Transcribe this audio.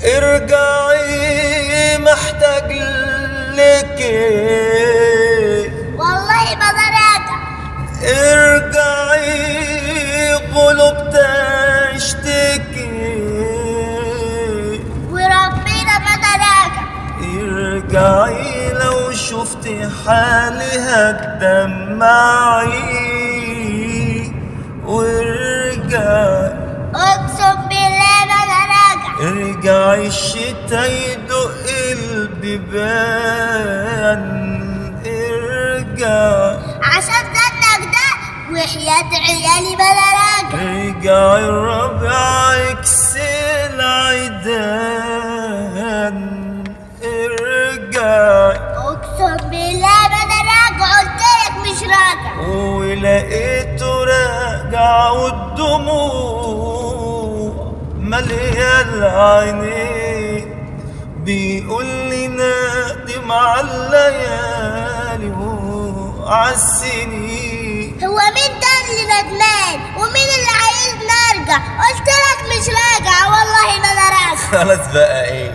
ارجعي محتاج لك، والله ما راجع. ارجعي قلوب تشتكي، وربنا ما راجع. ارجعي لو شفتي حالي هتدمعي، وارجعي اقسم بالله ما راجع. ارجعي الشتا يدق البيبان، ارجعي عشان ذنك ده وحياة عيالي ما راجع. ارجعي الربيع يكسر العيدان، ارجعي اقسم بالله ما راجع، قلتلك مش راجع. ولقيته راجع والدموع مليان عينيه، بيقول لي نادم على الليالي وعالسنين. هو مين ده اللي ندمان ومين اللي عايز نرجع؟ قلتلك مش راجع والله ما راجع. خلاص بقى ايه؟